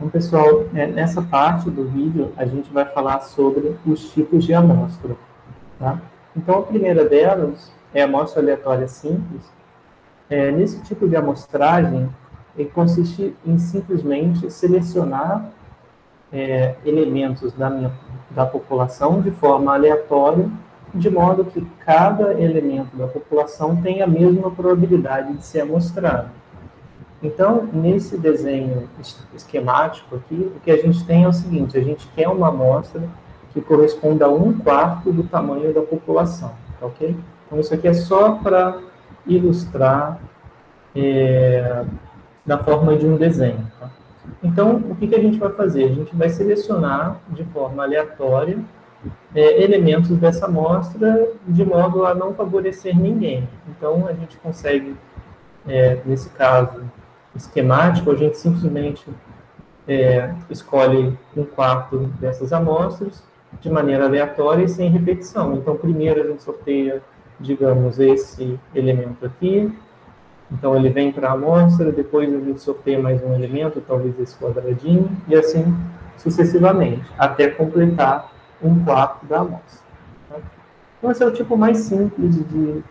Então, pessoal, nessa parte do vídeo, a gente vai falar sobre os tipos de amostra. Tá? Então, a primeira delas é a amostra aleatória simples. Nesse tipo de amostragem, ele consiste em simplesmente selecionar elementos da população de forma aleatória, de modo que cada elemento da população tenha a mesma probabilidade de ser amostrado. Então, nesse desenho esquemático aqui, o que a gente tem é o seguinte: a gente quer uma amostra que corresponda a 1/4 do tamanho da população, tá ok? Então, isso aqui é só para ilustrar da forma de um desenho. Tá? Então, o que a gente vai fazer? A gente vai selecionar de forma aleatória elementos dessa amostra de modo a não favorecer ninguém. Então, a gente consegue, nesse caso esquemático, a gente simplesmente escolhe 1/4 dessas amostras de maneira aleatória e sem repetição. Então, primeiro a gente sorteia, digamos, esse elemento aqui. Então, ele vem para a amostra, depois a gente sorteia mais um elemento, talvez esse quadradinho, e assim sucessivamente, até completar 1/4 da amostra. Tá? Então, esse é o tipo mais simples de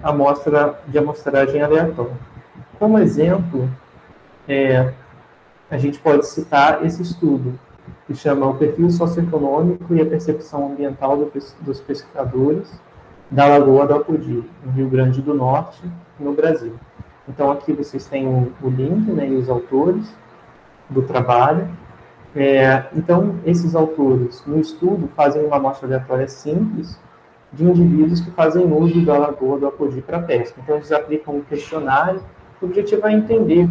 amostragem aleatória. Como exemplo, a gente pode citar esse estudo, que chama O Perfil Socioeconômico e a Percepção Ambiental dos Pescadores da Lagoa do Apodi, no Rio Grande do Norte, no Brasil. Então, aqui vocês têm o link, né, e os autores do trabalho. Então, esses autores, no estudo, fazem uma amostra aleatória simples de indivíduos que fazem uso da Lagoa do Apodi para pesca. Então, eles aplicam um questionário. O objetivo é entender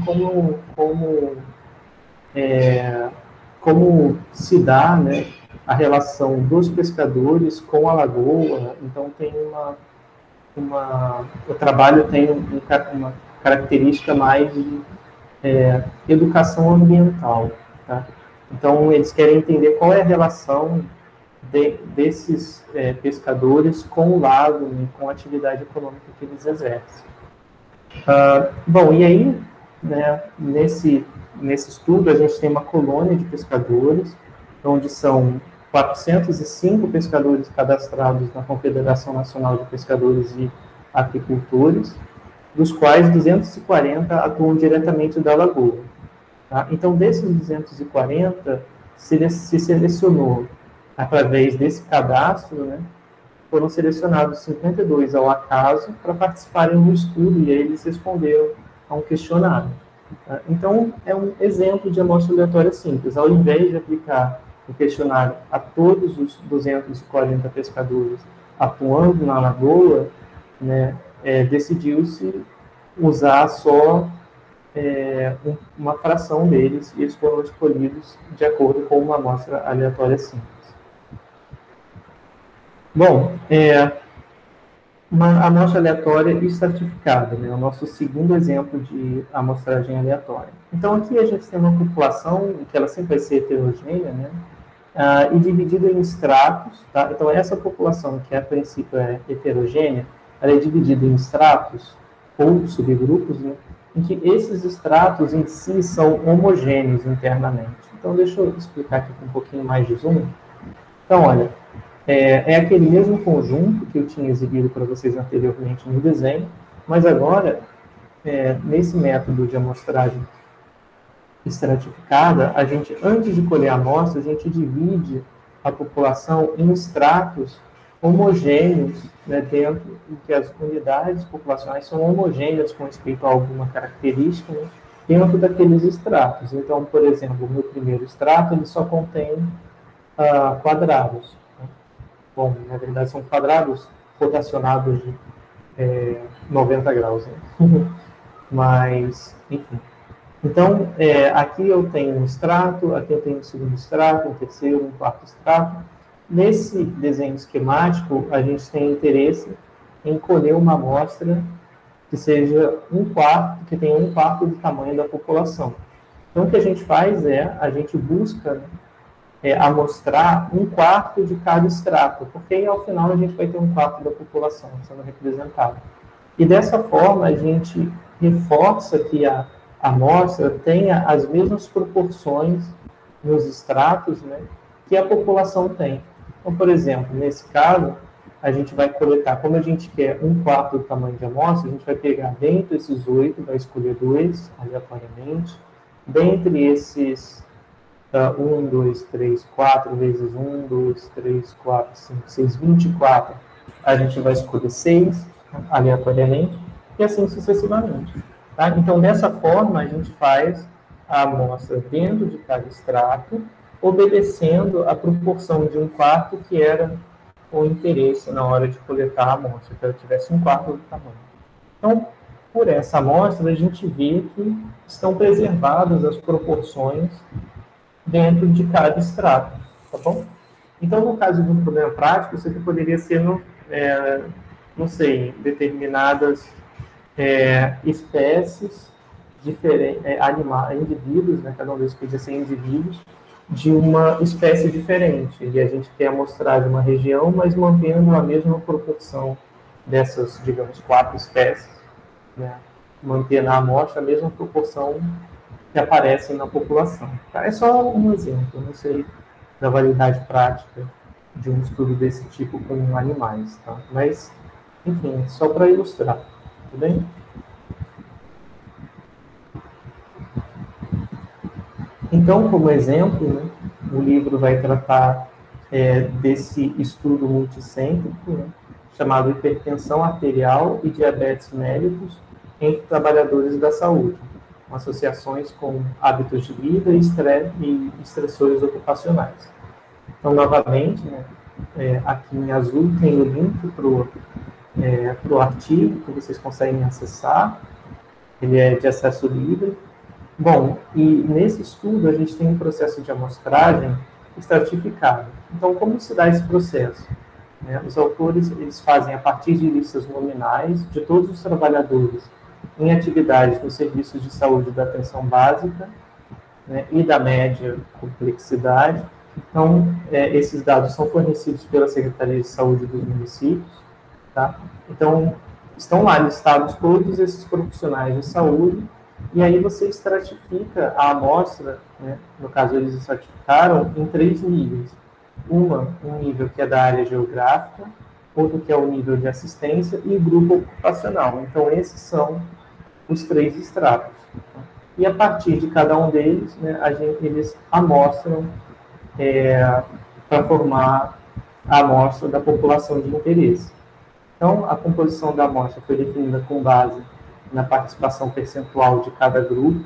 como se dá, né, a relação dos pescadores com a lagoa. Então, tem o trabalho tem uma característica mais de educação ambiental. Tá? Então, eles querem entender qual é a relação desses pescadores com o lago, né, com a atividade econômica que eles exercem. Bom, e aí, né, nesse estudo, a gente tem uma colônia de pescadores, onde são 405 pescadores cadastrados na Confederação Nacional de Pescadores e Aquicultores, dos quais 240 atuam diretamente da lagoa. Tá? Então, desses 240, se selecionou, através desse cadastro, né, foram selecionados 52 ao acaso para participarem do estudo, e aí eles responderam a um questionário. Tá? Então, é um exemplo de amostra aleatória simples. Ao invés de aplicar o questionário a todos os 240 pescadores atuando na lagoa, né, decidiu-se usar só uma fração deles, e eles foram escolhidos de acordo com uma amostra aleatória simples. Bom, uma amostra aleatória estratificada, né, o nosso segundo exemplo de amostragem aleatória. Então, aqui a gente tem uma população que ela sempre vai ser heterogênea, né, e dividida em estratos. Tá? Então, essa população, que a princípio é heterogênea, ela é dividida em estratos ou subgrupos, né, em que esses estratos em si são homogêneos internamente. Então, deixa eu explicar aqui com um pouquinho mais de zoom. Então, olha, é aquele mesmo conjunto que eu tinha exibido para vocês anteriormente no desenho, mas agora, nesse método de amostragem estratificada, a gente, antes de colher a amostra, a gente divide a população em estratos homogêneos, né, dentro em que as unidades populacionais são homogêneas com respeito a alguma característica, né, dentro daqueles estratos. Então, por exemplo, o meu primeiro extrato ele só contém quadrados. Né? Bom, na verdade são quadrados rotacionados de 90 graus. Né? Mas, enfim. Então, aqui eu tenho um extrato, aqui eu tenho um segundo extrato, um terceiro, um quarto extrato. Nesse desenho esquemático, a gente tem interesse em colher uma amostra que seja que tenha 1/4 do tamanho da população. Então, o que a gente faz a gente busca amostrar 1/4 de cada extrato, porque aí, ao final, a gente vai ter 1/4 da população sendo representada. E dessa forma, a gente reforça que a amostra tenha as mesmas proporções nos extratos, né, que a população tem. Então, por exemplo, nesse caso, a gente vai coletar, como a gente quer 1/4 do tamanho de amostra, a gente vai pegar dentre esses 8, vai escolher 2 aleatoriamente, dentre esses 1, 2, 3, 4 vezes 1, 2, 3, 4, 5, 6, 24, a gente vai escolher 6 aleatoriamente, e assim sucessivamente. Tá? Então, dessa forma, a gente faz a amostra dentro de cada extrato, obedecendo a proporção de 1/4 que era o interesse na hora de coletar a amostra, que ela tivesse 1/4 do tamanho. Então, por essa amostra, a gente vê que estão preservadas as proporções dentro de cada extrato, tá bom? Então, no caso de um problema prático, isso aqui poderia ser, não sei, determinadas espécies diferentes, indivíduos, né, cada um deles podia ser indivíduos, de uma espécie diferente. E a gente quer mostrar de uma região, mas mantendo a mesma proporção dessas, digamos, 4 espécies, né, manter na amostra a mesma proporção que aparece na população. Tá? É só um exemplo, não sei da validade prática de um estudo desse tipo com animais, tá? Mas, enfim, só para ilustrar, tudo bem? Então, como exemplo, né, o livro vai tratar desse estudo multicêntrico, né, chamado Hipertensão Arterial e Diabetes Mellitus entre Trabalhadores da Saúde, associações com hábitos de vida e estressores ocupacionais. Então, novamente, né, aqui em azul tem o link para o artigo que vocês conseguem acessar, ele é de acesso livre. Bom, e nesse estudo a gente tem um processo de amostragem estratificado. Então, como se dá esse processo? Os autores eles fazem a partir de listas nominais de todos os trabalhadores em atividades nos serviços de saúde da atenção básica, né, e da média complexidade. Então, esses dados são fornecidos pela Secretaria de Saúde dos municípios. Tá? Então, estão lá listados todos esses profissionais de saúde, e aí você estratifica a amostra, né, no caso eles estratificaram em 3 níveis. Um nível que é da área geográfica, outro que é o nível de assistência e grupo ocupacional. Então, esses são os 3 estratos. E a partir de cada um deles, né, eles amostram para formar a amostra da população de interesse. Então, a composição da amostra foi definida com base na participação percentual de cada grupo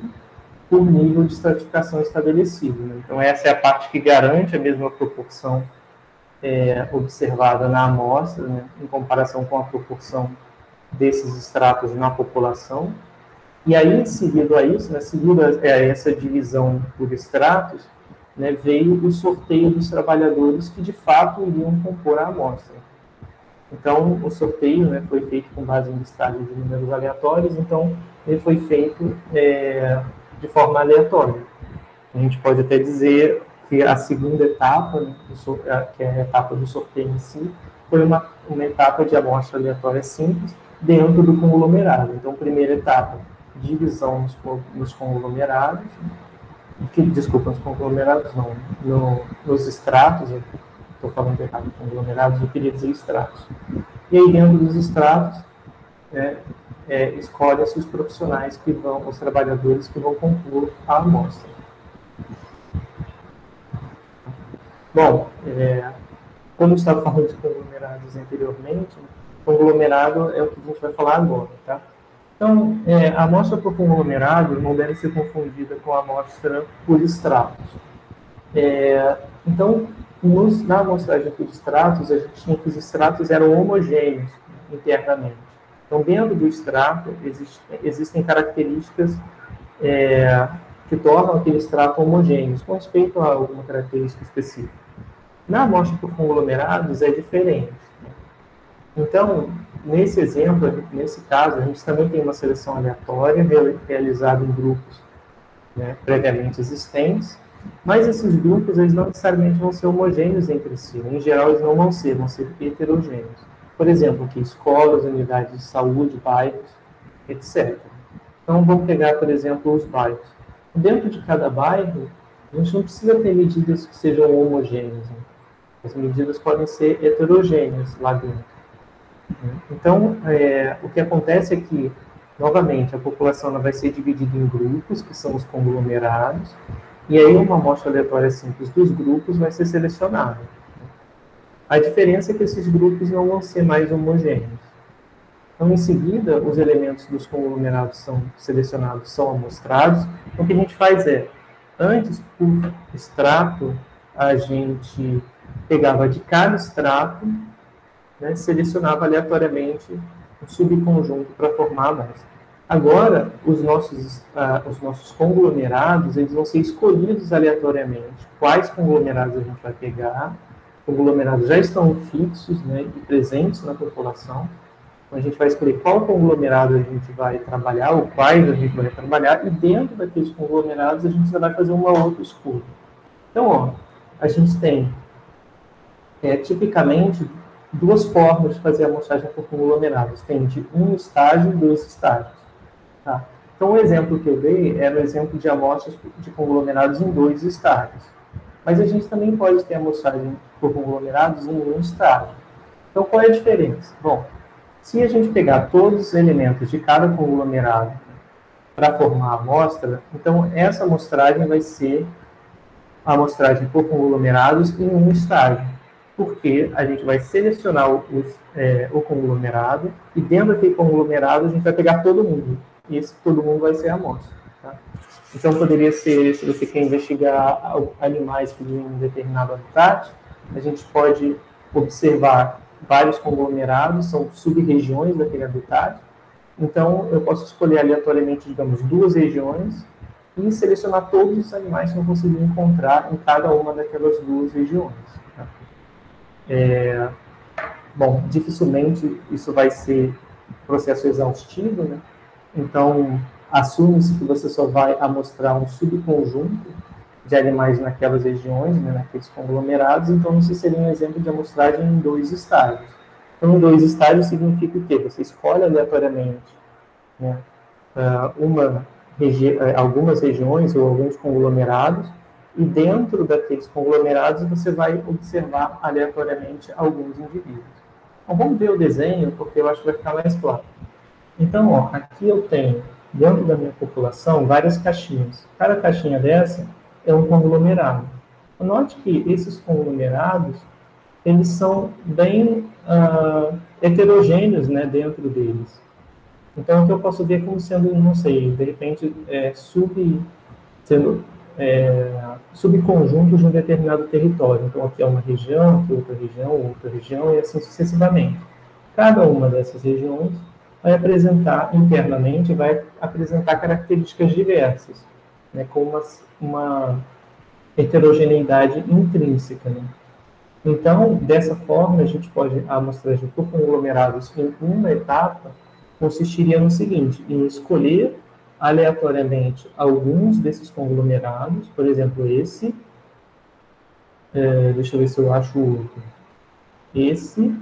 por nível de estratificação estabelecido. Né? Então, essa é a parte que garante a mesma proporção observada na amostra, né, em comparação com a proporção desses estratos na população. E aí, seguido a isso, né, seguido a essa divisão por estratos, né, veio o sorteio dos trabalhadores que, de fato, iriam compor a amostra. Então, o sorteio, né, foi feito com base em listagem de números aleatórios, então, ele foi feito de forma aleatória. A gente pode até dizer que a segunda etapa, né, que é a etapa do sorteio em si, foi uma etapa de amostra aleatória simples dentro do conglomerado. Então, primeira etapa, divisão nos conglomerados, nos conglomerados não, nos estratos, estou falando errado, conglomerados, eu queria dizer estratos. E aí, dentro dos estratos, escolhe-se os profissionais os trabalhadores que vão compor a amostra. Bom, como eu estava falando de conglomerados anteriormente, conglomerado é o que a gente vai falar agora, tá? Então, a amostra por conglomerado não deve ser confundida com a amostra por estratos. Então, na amostragem por estratos, a gente tinha que os estratos eram homogêneos internamente. Então, dentro do estrato, existem características que tornam aquele extrato homogêneo, com respeito a alguma característica específica. Na amostra por conglomerados é diferente. Então, nesse exemplo, nesse caso, a gente também tem uma seleção aleatória realizada em grupos, né, previamente existentes, mas esses grupos eles não necessariamente vão ser homogêneos entre si. Em geral, eles não vão ser heterogêneos. Por exemplo, aqui, escolas, unidades de saúde, bairros, etc. Então, vamos pegar, por exemplo, os bairros. Dentro de cada bairro, A gente não precisa ter medidas que sejam homogêneas, né? As medidas podem ser heterogêneas lá dentro. Então, o que acontece é que, novamente, a população ela vai ser dividida em grupos, que são os conglomerados, e aí uma amostra aleatória simples dos grupos vai ser selecionada. A diferença é que esses grupos não vão ser mais homogêneos. Então, em seguida, os elementos dos conglomerados são selecionados, são amostrados. Então, o que a gente faz é, antes, por extrato, a gente pegava de cada extrato, né, selecionava aleatoriamente um subconjunto para formar a amostra. Agora, os nossos conglomerados, eles vão ser escolhidos aleatoriamente. Quais conglomerados a gente vai pegar? Conglomerados já estão fixos, né, e presentes na população. Então, a gente vai escolher qual conglomerado a gente vai trabalhar, ou quais a gente vai trabalhar, e dentro daqueles conglomerados a gente vai fazer uma outra escolha. Então, ó, a gente tem, tipicamente, duas formas de fazer a amostragem por conglomerados. Tem de um estágio e 2 estágios. Tá? Então, o exemplo que eu dei era o exemplo de amostras de conglomerados em 2 estágios. Mas a gente também pode ter amostragem por conglomerados em um estágio. Então, qual é a diferença? Bom, se a gente pegar todos os elementos de cada conglomerado para formar a amostra, então essa amostragem vai ser a amostragem por conglomerados em um estágio. Porque a gente vai selecionar o conglomerado e dentro daquele conglomerado a gente vai pegar todo mundo. E esse todo mundo vai ser a amostra. Tá? Então, poderia ser, se você quer investigar animais que vivem em um determinado habitat, a gente pode observar vários conglomerados, são sub-regiões daquele habitat. Então, eu posso escolher aleatoriamente, digamos, 2 regiões e selecionar todos os animais que eu conseguir encontrar em cada uma daquelas 2 regiões. Tá? Bom, dificilmente isso vai ser processo exaustivo, né? Então, assume-se que você só vai amostrar um subconjunto de animais naquelas regiões, né, naqueles conglomerados, então isso seria um exemplo de amostragem em 2 estágios. Então, em 2 estágios significa o quê? Você escolhe aleatoriamente, né, algumas regiões ou alguns conglomerados, e dentro daqueles conglomerados você vai observar aleatoriamente alguns indivíduos. Então, vamos ver o desenho, porque eu acho que vai ficar mais claro. Então, ó, aqui eu tenho, dentro da minha população, várias caixinhas. Cada caixinha dessa é um conglomerado. Note que esses conglomerados, eles são bem heterogêneos, né, dentro deles. Então, aqui eu posso ver como sendo, não sei, de repente, subconjuntos de um determinado território. Então, aqui é uma região, aqui outra região, e assim sucessivamente. Cada uma dessas regiões vai apresentar internamente, vai apresentar características diversas, né, com uma heterogeneidade intrínseca. Né? Então, dessa forma, a gente pode, a amostragem por conglomerados em uma etapa consistiria no seguinte, em escolher aleatoriamente alguns desses conglomerados, por exemplo, esse, deixa eu ver se eu acho o outro, esse,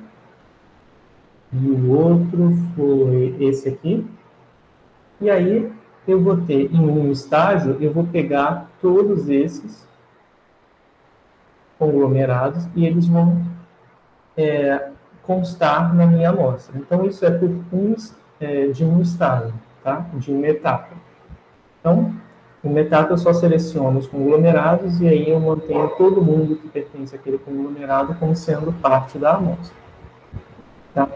e o outro foi esse aqui, e aí eu vou ter, em um estágio, eu vou pegar todos esses conglomerados e eles vão constar na minha amostra. Então, isso é de um estágio, tá? De uma etapa. Então, uma etapa eu só seleciono os conglomerados e aí eu mantenho todo mundo que pertence àquele conglomerado como sendo parte da amostra. Tá?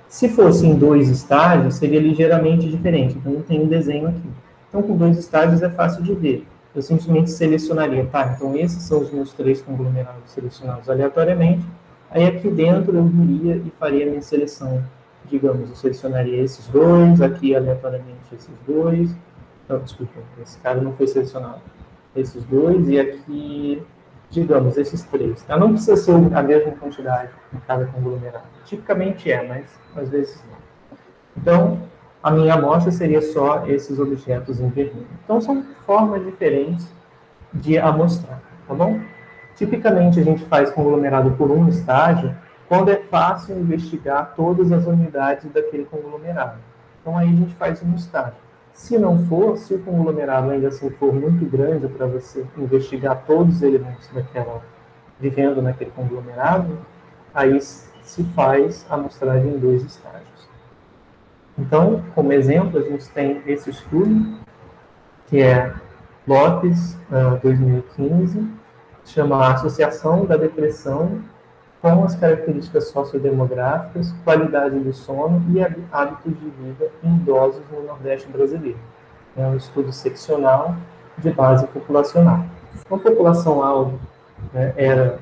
Se fosse em 2 estágios, seria ligeiramente diferente. Então, não tem um desenho aqui. Então, com 2 estágios é fácil de ver. Eu simplesmente selecionaria, tá? Então, esses são os meus 3 conglomerados selecionados aleatoriamente. Aí, aqui dentro, eu viria e faria a minha seleção. Digamos, eu selecionaria esses 2, aqui aleatoriamente esses 2. Não, desculpa, esse cara não foi selecionado. Esses 2 e aqui, digamos, esses 3. Tá? Não precisa ser a mesma quantidade em cada conglomerado. Tipicamente mas às vezes não. Então, a minha amostra seria só esses objetos em vermelho. Então, são formas diferentes de amostrar, tá bom? Tipicamente, a gente faz conglomerado por um estágio, quando é fácil investigar todas as unidades daquele conglomerado. Então, aí a gente faz um estágio. Se não for, se o conglomerado ainda assim for muito grande para você investigar todos os elementos vivendo naquele conglomerado, aí se faz a amostragem em 2 estágios. Então, como exemplo, a gente tem esse estudo, que é Lopes, 2015, chama Associação da Depressão com as características sociodemográficas, qualidade do sono e hábitos de vida em idosos no Nordeste brasileiro. É um estudo seccional de base populacional. A população-alvo, né, era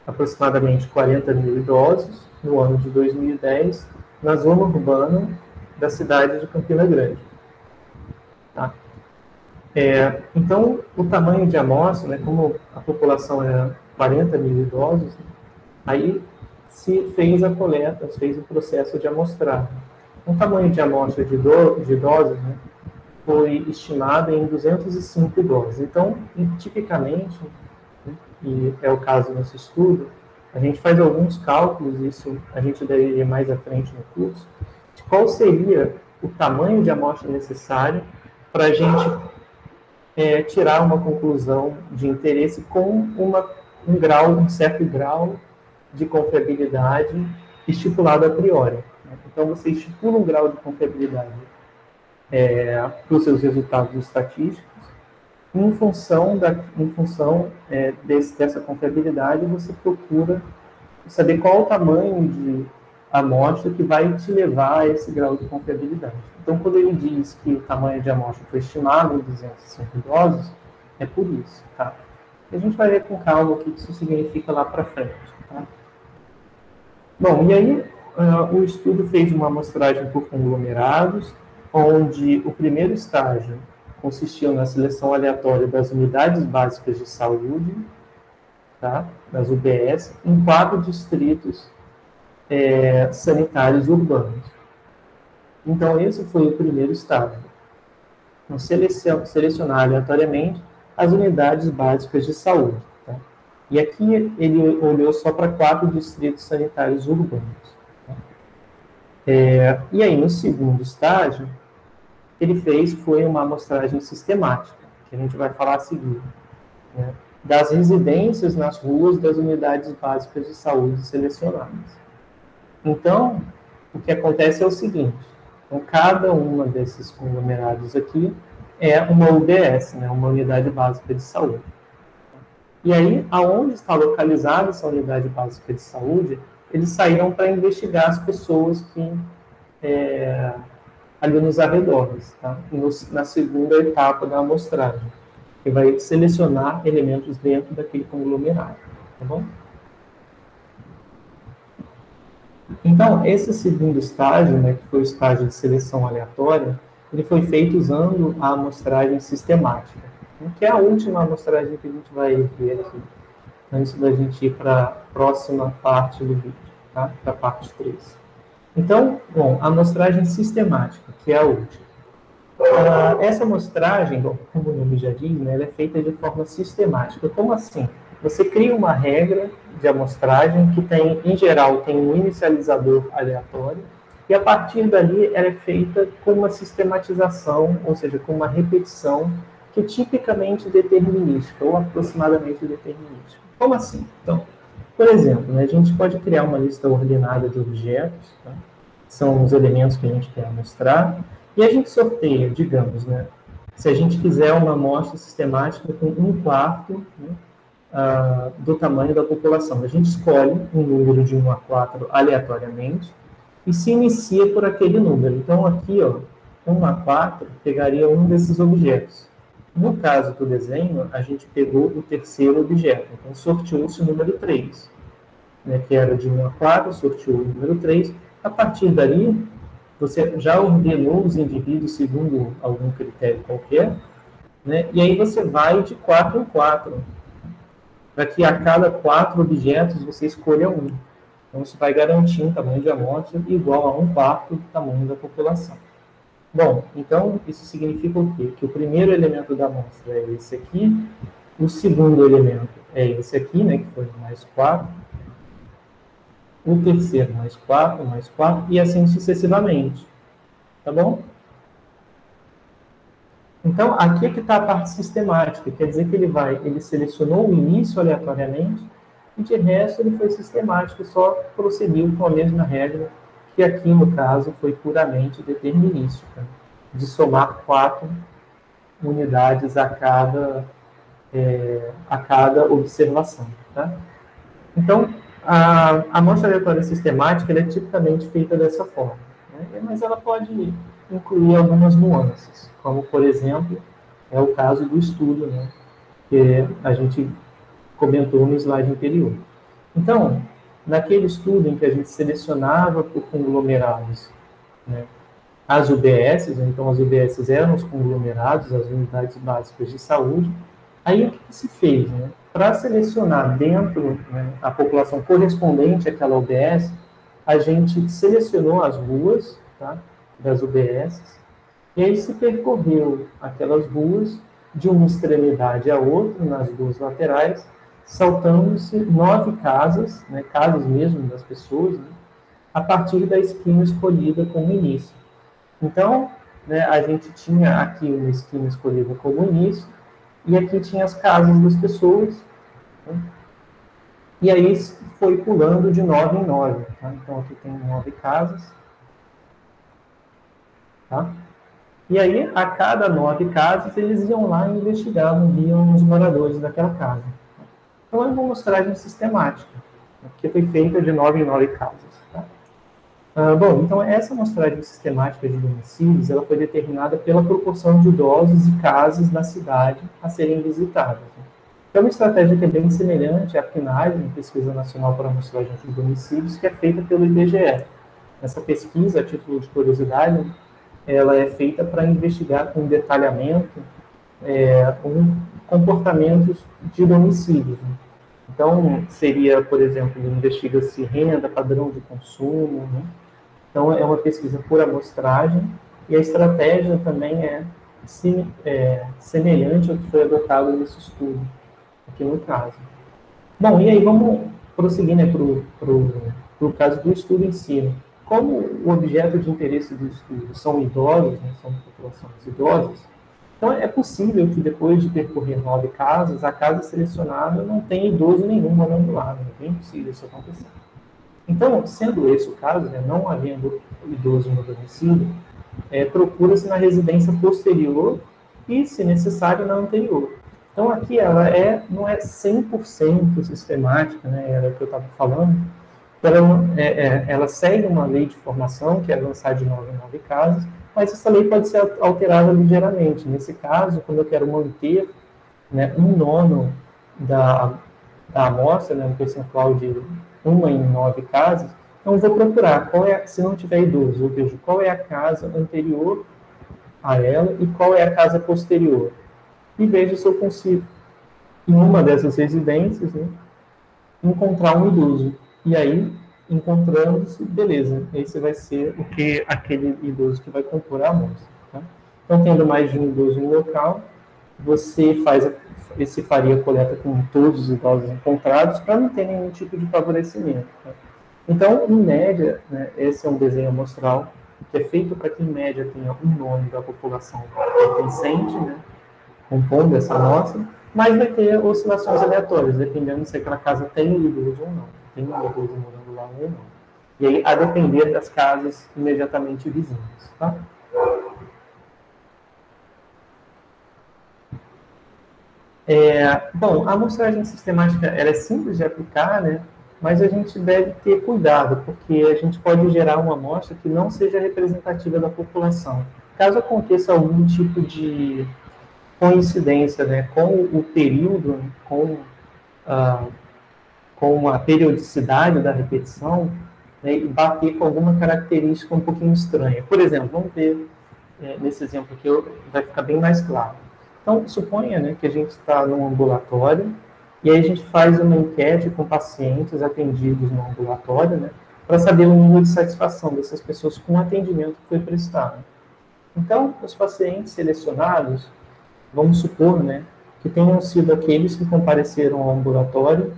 aproximadamente 40 mil idosos no ano de 2010, na zona urbana da cidade de Campina Grande. Tá? Então, o tamanho de amostra, né, como a população era 40 mil idosos, aí se fez a coleta, se fez o processo de amostragem. O tamanho de amostra de idosos, né, foi estimado em 205 idosos. Então, tipicamente, e é o caso nesse estudo, a gente faz alguns cálculos, isso a gente deve ir mais à frente no curso, de qual seria o tamanho de amostra necessário para a gente tirar uma conclusão de interesse com um certo grau de confiabilidade estipulado a priori. Então, você estipula um grau de confiabilidade para os seus resultados estatísticos, em função dessa confiabilidade, você procura saber qual o tamanho de amostra que vai te levar a esse grau de confiabilidade. Então, quando ele diz que o tamanho de amostra foi estimado em 205 idosos, é por isso, tá? E a gente vai ver com calma o que isso significa lá para frente, tá? Bom, e aí o estudo fez uma amostragem por conglomerados, onde o primeiro estágio consistiu na seleção aleatória das unidades básicas de saúde, tá? Das UBS, em 4 distritos sanitários urbanos. Então, esse foi o primeiro estágio. Então, selecionar aleatoriamente as unidades básicas de saúde. Tá? E aqui ele olhou só para 4 distritos sanitários urbanos. Tá? E aí, no segundo estágio, ele foi uma amostragem sistemática, que a gente vai falar a seguir, né? Das residências nas ruas das unidades básicas de saúde selecionadas. Então, o que acontece é o seguinte, então, cada uma desses conglomerados aqui é uma UBS, né, uma unidade básica de saúde. E aí, aonde está localizada essa unidade básica de saúde, eles saíram para investigar as pessoas que ali nos arredores, tá? Na segunda etapa da amostragem, que vai selecionar elementos dentro daquele conglomerado, tá bom? Então, esse segundo estágio, né, que foi o estágio de seleção aleatória, ele foi feito usando a amostragem sistemática, que é a última amostragem que a gente vai ver aqui, antes da gente ir para a próxima parte do vídeo, tá? Para a parte 3. Então, bom, a amostragem sistemática, que é a última. Essa amostragem, como o nome já diz, né, ela é feita de forma sistemática. Como assim? Você cria uma regra de amostragem que tem, em geral, tem um inicializador aleatório, e a partir dali ela é feita com uma sistematização, ou seja, com uma repetição que é tipicamente determinística, ou aproximadamente determinística. Como assim? Então, por exemplo, né, a gente pode criar uma lista ordenada de objetos, tá? São os elementos que a gente quer mostrar, e a gente sorteia, digamos, né, se a gente quiser uma amostra sistemática com 1/4, né, do tamanho da população. A gente escolhe um número de 1 a 4 aleatoriamente e se inicia por aquele número. Então, aqui, ó, 1 a 4 pegaria um desses objetos. No caso do desenho, a gente pegou o terceiro objeto. Então, sorteou-se o número 3, né, que era de 1 a 4, sorteou o número 3. A partir dali, você já ordenou os indivíduos segundo algum critério qualquer, né, e aí você vai de 4 em 4. Para que a cada 4 objetos você escolha um. Então, isso vai garantir um tamanho de amostra igual a 1/4 do tamanho da população. Bom, então, isso significa o quê? Que o primeiro elemento da amostra é esse aqui, o segundo elemento é esse aqui, né, que foi mais 4, o terceiro mais 4, e assim sucessivamente. Tá bom? Então, aqui é que está a parte sistemática, quer dizer que ele selecionou o início aleatoriamente, e de resto ele foi sistemático, só prosseguiu com a mesma regra, que aqui no caso foi puramente determinística, de somar 4 unidades a cada observação. Tá? Então, a amostra aleatória sistemática ela é tipicamente feita dessa forma, né? Mas ela pode incluir algumas nuances, como, por exemplo, é o caso do estudo, né? Que a gente comentou no slide anterior. Então, naquele estudo em que a gente selecionava por conglomerados, né, as UBSs, então as UBSs eram os conglomerados, as unidades básicas de saúde, aí o que se fez? Né? Para selecionar dentro, né, a população correspondente àquela UBS, a gente selecionou as ruas, tá, das UBSs, e aí se percorreu aquelas ruas de uma extremidade à outra, nas duas laterais, saltando-se 9 casas, né, casas mesmo das pessoas, né, a partir da esquina escolhida como início. Então, né, a gente tinha aqui uma esquina escolhida como início, e aqui tinha as casas das pessoas, né, e aí foi pulando de 9 em 9. Tá? Então, aqui tem 9 casas. Tá? E aí, a cada 9 casas, eles iam lá e investigavam, viam os moradores daquela casa. Então, é uma amostragem sistemática, né, que foi feita de 9 em 9 casas. Tá? Bom, então essa amostragem sistemática de domicílios, ela foi determinada pela proporção de idosos e casas na cidade a serem visitadas. É uma estratégia que é bem semelhante à PNAD, Pesquisa Nacional para Amostragem de Domicílios, que é feita pelo IBGE. Essa pesquisa, a título de curiosidade, ela é feita para investigar com detalhamento comportamentos de domicílios. Né? Então, seria, por exemplo, investiga-se renda, padrão de consumo. Né? Então, é uma pesquisa por amostragem e a estratégia também é semelhante ao que foi adotado nesse estudo, aqui no caso. Bom, e aí vamos prosseguir, né, para o caso do estudo em si. Né? Como o objeto de interesse do estudo são idosos, né, são populações idosas, então é possível que depois de percorrer 9 casas, a casa selecionada não tenha idoso nenhum morando lá. Né? É bem possível isso acontecer. Então, sendo esse o caso, né, não havendo idoso no domicílio, procura-se na residência posterior e, se necessário, na anterior. Então, aqui ela não é 100% sistemática, né, era o que eu estava falando. Ela segue uma lei de formação, que é avançar de 9 em 9 casas, mas essa lei pode ser alterada ligeiramente. Nesse caso, quando eu quero manter, né, 1/9 da amostra, né, um percentual de 1 em 9 casas, então vou procurar se não tiver idoso, eu vejo qual é a casa anterior a ela e qual é a casa posterior. E vejo se eu consigo, em uma dessas residências, né, encontrar um idoso. E aí, encontrando-se, beleza, esse vai ser aquele idoso que vai compor a amostra. Tá? Então, tendo mais de um idoso no local, você faria a coleta com todos os idosos encontrados para não ter nenhum tipo de favorecimento. Tá? Então, em média, né, esse é um desenho amostral que é feito para que, em média, tenha 1/9 da população pertencente, né, compondo essa amostra, mas vai ter oscilações aleatórias, dependendo se aquela casa tem idoso ou não, tem um idoso morando lá ou não. E aí, a depender das casas imediatamente vizinhas. Tá? Bom, a amostragem sistemática ela é simples de aplicar, né? Mas a gente deve ter cuidado, porque a gente pode gerar uma amostra que não seja representativa da população. Caso aconteça algum tipo de coincidência, né, com o período, com a periodicidade da repetição, né, e bater com alguma característica um pouquinho estranha. Por exemplo, vamos ver nesse exemplo aqui, vai ficar bem mais claro. Então, suponha, né, que a gente está num ambulatório e aí a gente faz uma enquete com pacientes atendidos no ambulatório, né, para saber o nível de satisfação dessas pessoas com o atendimento que foi prestado. Então, os pacientes selecionados, vamos supor, né, que tenham sido aqueles que compareceram ao ambulatório,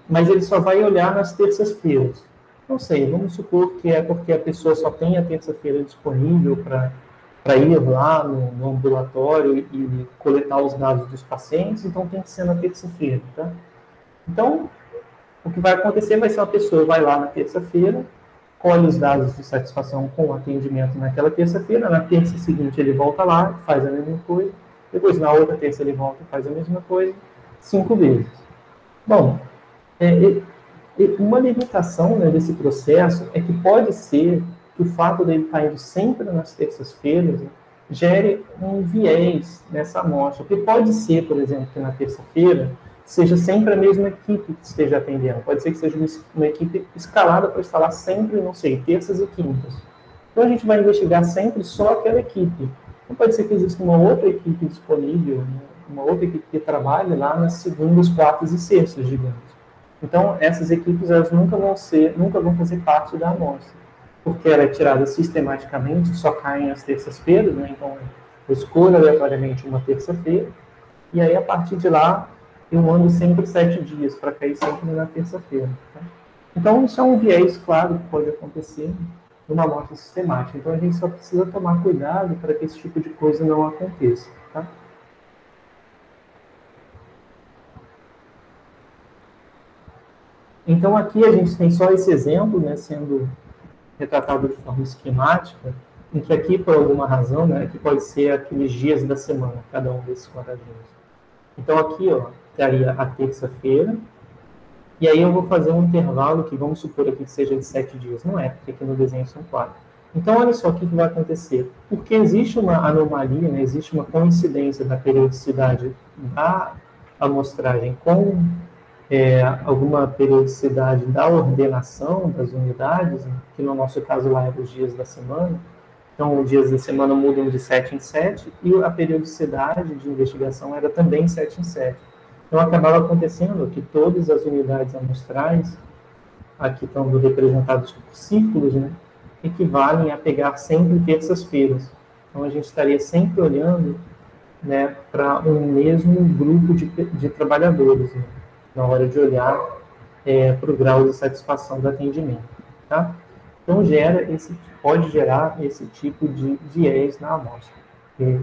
mas ele só vai olhar nas terças-feiras. Não sei, vamos supor que é porque a pessoa só tem a terça-feira disponível para para ir lá no ambulatório e coletar os dados dos pacientes, então tem que ser na terça-feira, tá? Então, o que vai acontecer vai ser uma pessoa vai lá na terça-feira, colhe os dados de satisfação com o atendimento naquela terça-feira, na terça seguinte ele volta lá, faz a mesma coisa, depois na outra terça ele volta e faz a mesma coisa, 5 vezes. Bom, uma limitação, né, desse processo é que pode ser que o fato dele estar indo sempre nas terças-feiras, né, gere um viés nessa amostra. Porque pode ser, por exemplo, que na terça-feira seja sempre a mesma equipe que esteja atendendo. Pode ser que seja uma equipe escalada para estar lá sempre, não sei, terças e quintas. Então a gente vai investigar sempre só aquela equipe. Não pode ser que exista uma outra equipe disponível, né, uma outra equipe que trabalhe lá nas segundas, quartas e sextas, digamos. Então, essas equipes elas nunca vão fazer parte da amostra, porque ela é tirada sistematicamente, só caem às terças-feiras, né? Então, eu escolho aleatoriamente uma terça-feira, e aí, a partir de lá, eu ando sempre 7 dias, para cair sempre na terça-feira. Tá? Então, isso é um viés, claro, que pode acontecer numa amostra sistemática. Então, a gente só precisa tomar cuidado para que esse tipo de coisa não aconteça. Tá? Então, aqui a gente tem só esse exemplo, né, sendo retratado de forma esquemática, em que aqui, por alguma razão, né, aqui pode ser aqueles dias da semana, cada um desses quadradinhos. Então, aqui, ó, estaria a terça-feira, e aí eu vou fazer um intervalo que vamos supor aqui que seja de 7 dias. Não é, porque aqui no desenho são 4. Então, olha só o que vai acontecer. Porque existe uma anomalia, né, existe uma coincidência da periodicidade da amostragem com alguma periodicidade da ordenação das unidades, né, que no nosso caso lá é os dias da semana. Então, os dias da semana mudam de 7 em 7 e a periodicidade de investigação era também 7 em 7. Então, acabava acontecendo que todas as unidades amostrais, aqui estão representadas por círculos, né, equivalem a pegar sempre terças-feiras. Então, a gente estaria sempre olhando, né, para um mesmo grupo de trabalhadores, né, na hora de olhar para o grau de satisfação do atendimento. Tá? Então, pode gerar esse tipo de viés na amostra, que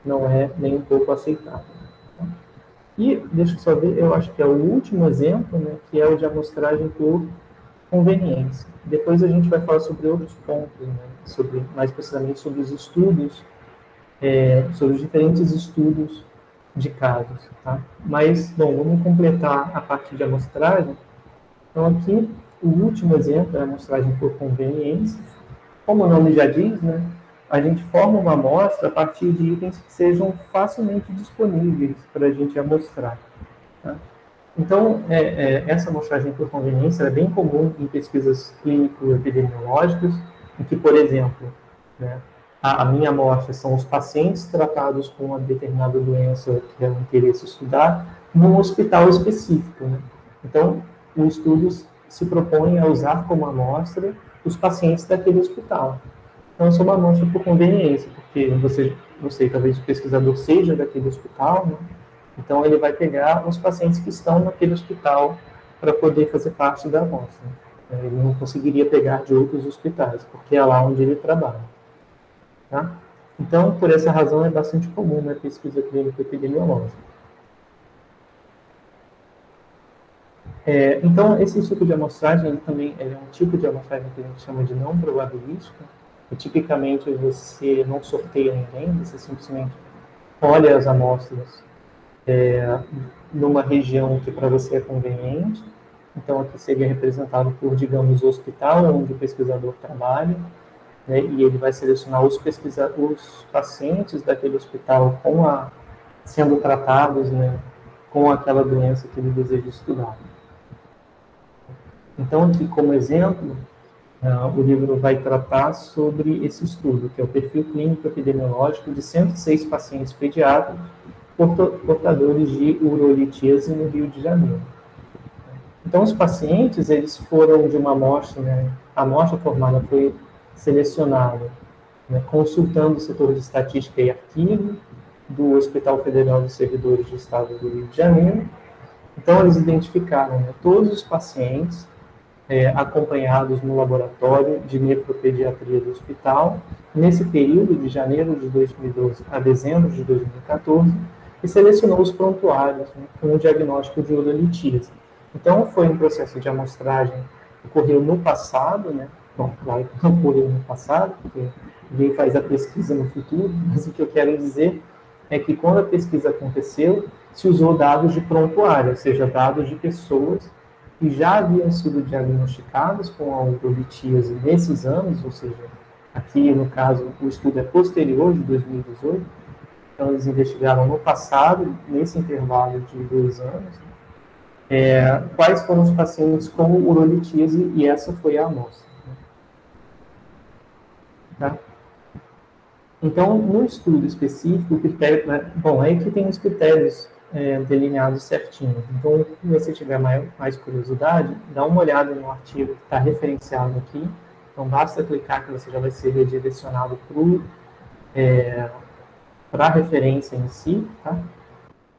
não é nem um pouco aceitável. Tá? E, deixa eu só ver, eu acho que é o último exemplo, né, que é o de amostragem por conveniência. Depois a gente vai falar sobre outros pontos, né, mais precisamente sobre os estudos, sobre os diferentes estudos de casos, tá? Mas, bom, vamos completar a parte de amostragem. Então, aqui, o último exemplo é a amostragem por conveniência. Como o nome já diz, né, a gente forma uma amostra a partir de itens que sejam facilmente disponíveis para a gente amostrar. Tá? Então, essa amostragem por conveniência é bem comum em pesquisas clínico-epidemiológicas, em que, por exemplo, né, a minha amostra são os pacientes tratados com uma determinada doença que é o interesse estudar num hospital específico. Né? Então, o estudo se propõe a usar como amostra os pacientes daquele hospital. Então, isso é uma amostra por conveniência, porque não sei, talvez o pesquisador seja daquele hospital, né? Então, ele vai pegar os pacientes que estão naquele hospital para poder fazer parte da amostra. Ele não conseguiria pegar de outros hospitais, porque é lá onde ele trabalha. Tá? Então, por essa razão, é bastante comum na pesquisa clínica epidemiológica. Então, esse tipo de amostragem ele também é um tipo de amostragem que a gente chama de não probabilística, que tipicamente você não sorteia ninguém, você simplesmente olha as amostras numa região que para você é conveniente. Então, aqui seria representado por, digamos, o hospital onde o pesquisador trabalha, né, e ele vai selecionar os pacientes daquele hospital sendo tratados, né, com aquela doença que ele deseja estudar. Então, aqui como exemplo, o livro vai tratar sobre esse estudo, que é o perfil clínico epidemiológico de 106 pacientes pediátricos portadores de urolitíase no Rio de Janeiro. Então, os pacientes, eles foram de uma amostra, né, a amostra formada foi selecionada, né, consultando o setor de estatística e arquivo do Hospital Federal de Servidores do Estado do Rio de Janeiro. Então, eles identificaram, né, todos os pacientes acompanhados no laboratório de nefropediatria do hospital, nesse período de janeiro de 2012 a dezembro de 2014, e selecionou os prontuários, né, com o diagnóstico de urolitíase. Então, foi um processo de amostragem que ocorreu no passado, né? Bom, claro que não ocorreu no passado, porque ninguém faz a pesquisa no futuro, mas o que eu quero dizer é que quando a pesquisa aconteceu, se usou dados de prontuário, ou seja, dados de pessoas que já haviam sido diagnosticadas com a urolitíase nesses anos, ou seja, aqui no caso o estudo é posterior de 2018, então eles investigaram no passado, nesse intervalo de 2 anos, quais foram os pacientes com urolitíase, e essa foi a amostra. Tá? Então, no estudo específico, o critério, né, bom, aí que tem os critérios delineados certinhos. Então, se você tiver mais curiosidade, dá uma olhada no artigo que está referenciado aqui. Então, basta clicar que você já vai ser redirecionado para a referência em si. Tá?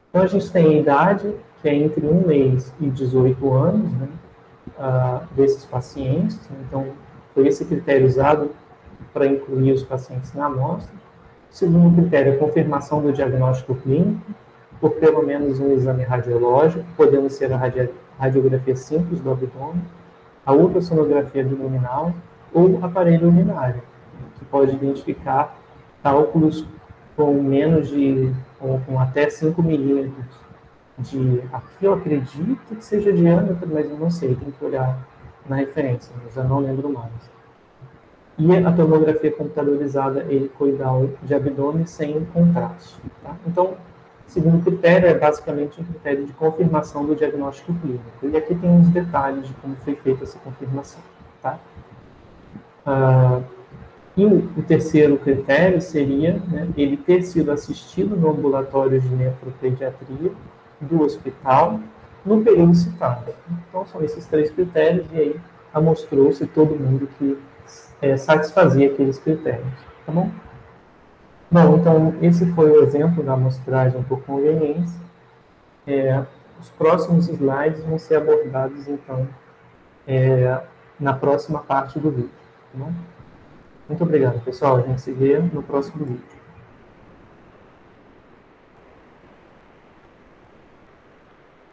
Então, a gente tem a idade, que é entre 1 mês e 18 anos, né, desses pacientes. Então, foi esse critério usado para incluir os pacientes na amostra. O segundo critério é a confirmação do diagnóstico clínico, por pelo menos um exame radiológico, podendo ser a radiografia simples do abdômen, a ultrassonografia abdominal ou aparelho urinário, que pode identificar cálculos com até 5 milímetros aqui eu acredito que seja diâmetro, mas eu não sei, tem que olhar na referência, mas eu não lembro mais. E a tomografia computadorizada helicoidal de abdômen sem contraste. Tá? Então, o segundo critério é basicamente um critério de confirmação do diagnóstico clínico. E aqui tem uns detalhes de como foi feita essa confirmação. Tá? E o terceiro critério seria, né, ele ter sido assistido no ambulatório de nefropediatria do hospital no período citado. Então, são esses 3 critérios, e aí amostrou-se todo mundo que satisfazia aqueles critérios. Tá bom? Bom, então, esse foi o exemplo da amostragem por conveniência. Os próximos slides vão ser abordados, então, na próxima parte do vídeo. Tá bom? Muito obrigado, pessoal. A gente se vê no próximo vídeo.